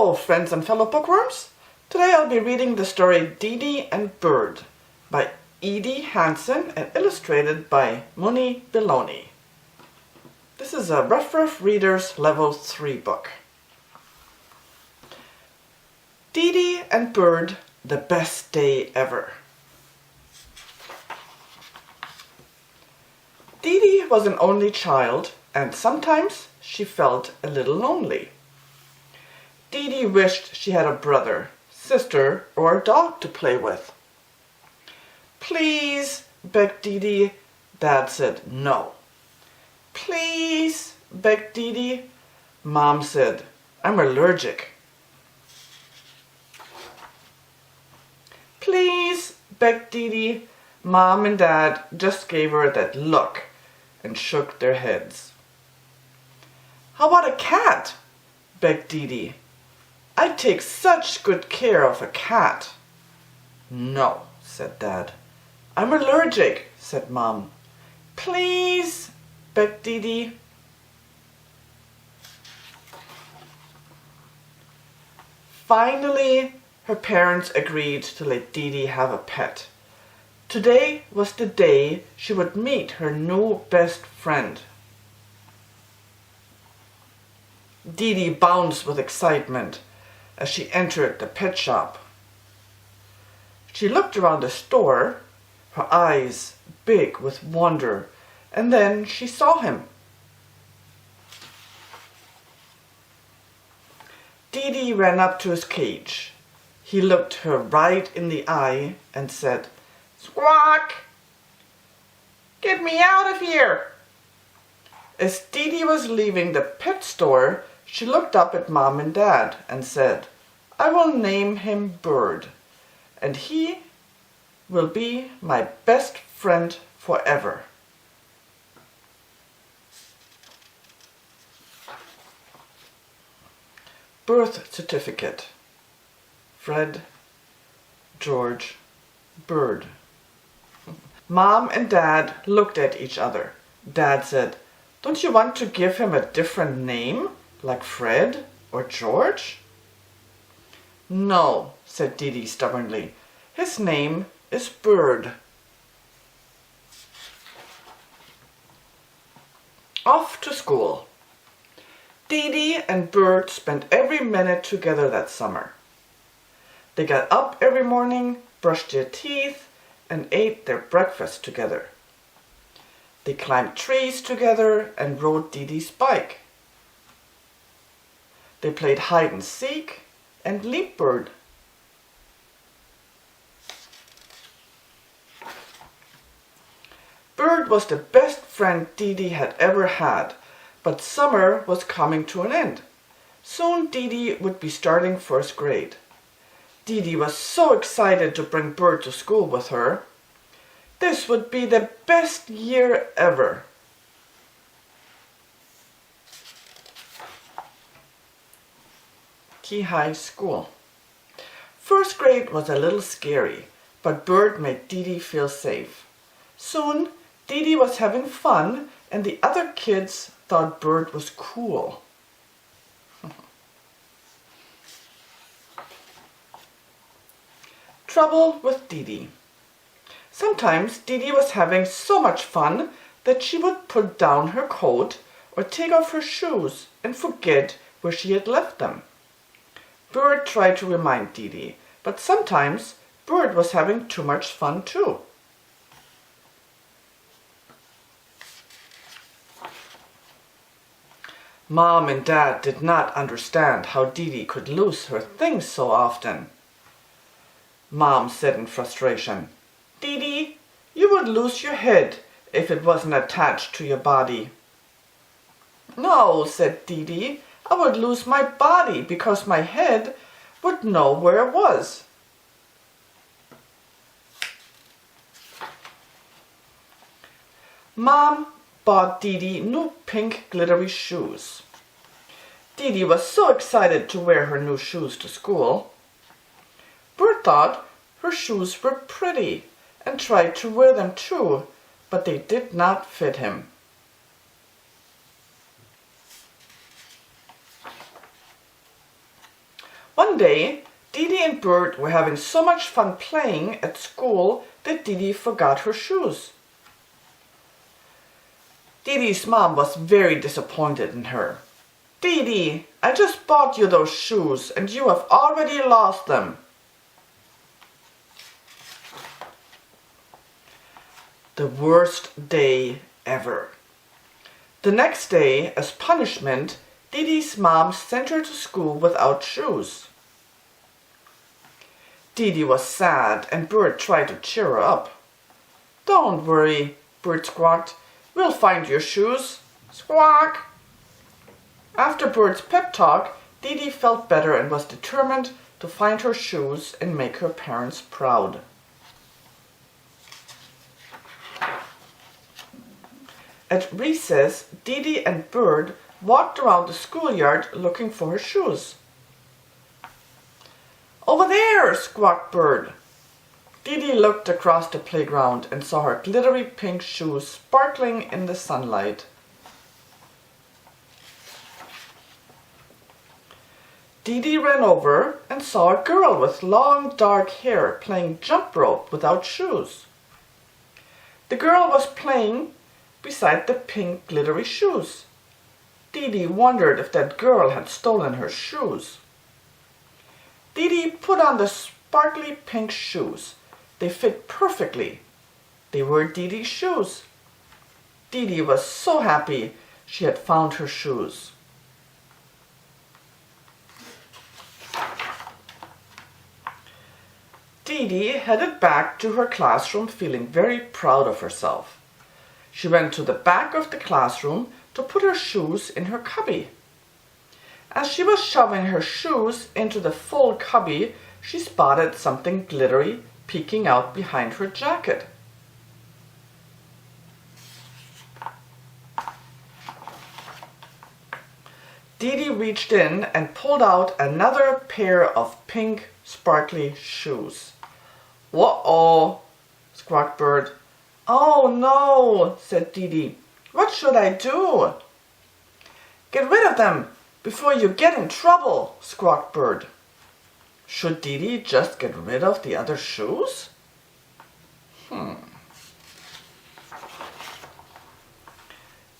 Hello, friends and fellow bookworms. Today I'll be reading the story DeeDee and Bird by E.D. Hansen and illustrated by Monnie Biloney. This is a Rough Readers Level 3 book. DeeDee and Bird, the best day ever. DeeDee was an only child, and sometimes she felt a little lonely. DeeDee wished she had a brother, sister, or a dog to play with. "Please," begged DeeDee. Dad said no. "Please," begged DeeDee. Mom said, "I'm allergic." "Please," begged DeeDee. Mom and Dad just gave her that look and shook their heads. "How about a cat?" begged DeeDee. "I take such good care of a cat." "No," said Dad. "I'm allergic," said Mom. "Please," begged DeeDee. Finally, her parents agreed to let DeeDee have a pet. Today was the day she would meet her new best friend. DeeDee bounced with excitement as she entered the pet shop. She looked around the store, her eyes big with wonder, and then she saw him. DeeDee ran up to his cage. He looked her right in the eye and said, "Squawk! Get me out of here!" As DeeDee was leaving the pet store, she looked up at Mom and Dad and said, "I will name him Bird, and he will be my best friend forever." Birth certificate. Fred George Bird. Mom and Dad looked at each other. Dad said, "Don't you want to give him a different name, like Fred or George?" "No," said DeeDee stubbornly. "His name is Bird." Off to school. DeeDee and Bird spent every minute together that summer. They got up every morning, brushed their teeth, and ate their breakfast together. They climbed trees together and rode DeeDee's bike. They played hide and seek and leap bird. Bird was the best friend DeeDee had ever had, but summer was coming to an end. Soon DeeDee would be starting first grade. DeeDee was so excited to bring Bird to school with her. This would be the best year ever. Key High School. First grade was a little scary, but Bird made DeeDee feel safe. Soon, DeeDee was having fun, and the other kids thought Bird was cool. Trouble with DeeDee. Sometimes DeeDee was having so much fun that she would put down her coat or take off her shoes and forget where she had left them. Bird tried to remind DeeDee, but sometimes Bird was having too much fun too. Mom and Dad did not understand how DeeDee could lose her things so often. Mom said in frustration, "DeeDee, you would lose your head if it wasn't attached to your body." "No," said DeeDee, "I would lose my body because my head would know where it was." Mom bought DeeDee new pink glittery shoes. DeeDee was so excited to wear her new shoes to school. Bird thought her shoes were pretty and tried to wear them too, but they did not fit him. One day, DeeDee and Bird were having so much fun playing at school that DeeDee forgot her shoes. DeeDee's mom was very disappointed in her. DeeDee, I just bought you those shoes and you have already lost them. The worst day ever. The next day, as punishment, DeeDee's mom sent her to school without shoes. DeeDee was sad and Bird tried to cheer her up. Don't worry, Bird squawked. We'll find your shoes. Squawk! After Bird's pep talk, DeeDee felt better and was determined to find her shoes and make her parents proud. At recess, DeeDee and Bird walked around the schoolyard looking for her shoes. Over there, squawked Bird. DeeDee looked across the playground and saw her glittery pink shoes sparkling in the sunlight. DeeDee ran over and saw a girl with long dark hair playing jump rope without shoes. The girl was playing beside the pink glittery shoes. DeeDee wondered if that girl had stolen her shoes. DeeDee put on the sparkly pink shoes. They fit perfectly. They were DeeDee's shoes. DeeDee was so happy she had found her shoes. DeeDee headed back to her classroom feeling very proud of herself. She went to the back of the classroom to put her shoes in her cubby. As she was shoving her shoes into the full cubby, she spotted something glittery peeking out behind her jacket. DeeDee reached in and pulled out another pair of pink sparkly shoes. "Whoa-oh," squawked Bird. "Oh no," said DeeDee. "What should I do?" "Get rid of them before you get in trouble," squawked Bird. Should DeeDee just get rid of the other shoes?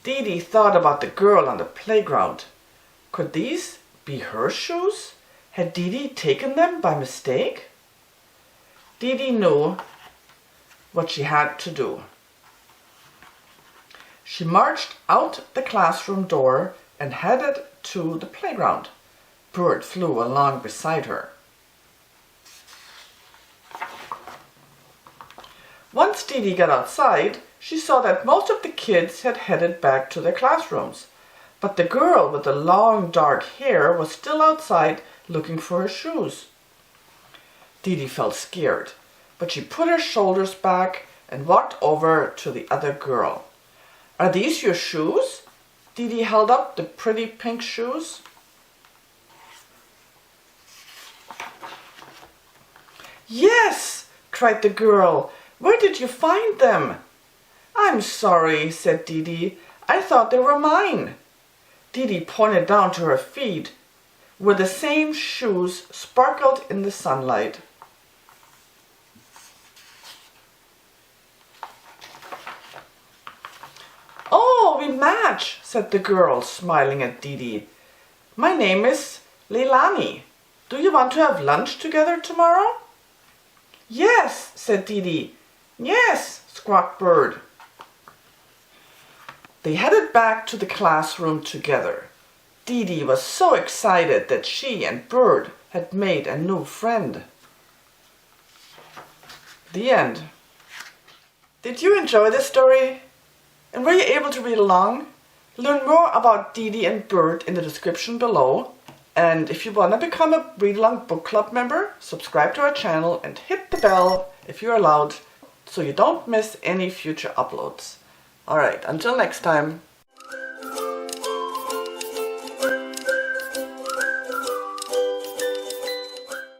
DeeDee thought about the girl on the playground. Could these be her shoes? Had DeeDee taken them by mistake? DeeDee knew what she had to do. She marched out the classroom door and headed to the playground. Bird flew along beside her. Once DeeDee got outside, she saw that most of the kids had headed back to their classrooms, but the girl with the long dark hair was still outside looking for her shoes. DeeDee felt scared, but she put her shoulders back and walked over to the other girl. "Are these your shoes?" DeeDee held up the pretty pink shoes. "Yes!" cried the girl. "Where did you find them?" "I'm sorry," said DeeDee. "I thought they were mine." DeeDee pointed down to her feet, where the same shoes sparkled in the sunlight. "Oh, we match," said the girl, smiling at DeeDee. "My name is Leilani. Do you want to have lunch together tomorrow?" "Yes," said DeeDee. "Yes," squawked Bird. They headed back to the classroom together. DeeDee was so excited that she and Bird had made a new friend. The end. Did you enjoy this story? And were you able to read along? Learn more about DeeDee and Bird in the description below. And if you want to become a Read Along Book Club member, subscribe to our channel and hit the bell if you're allowed so you don't miss any future uploads. Alright, until next time.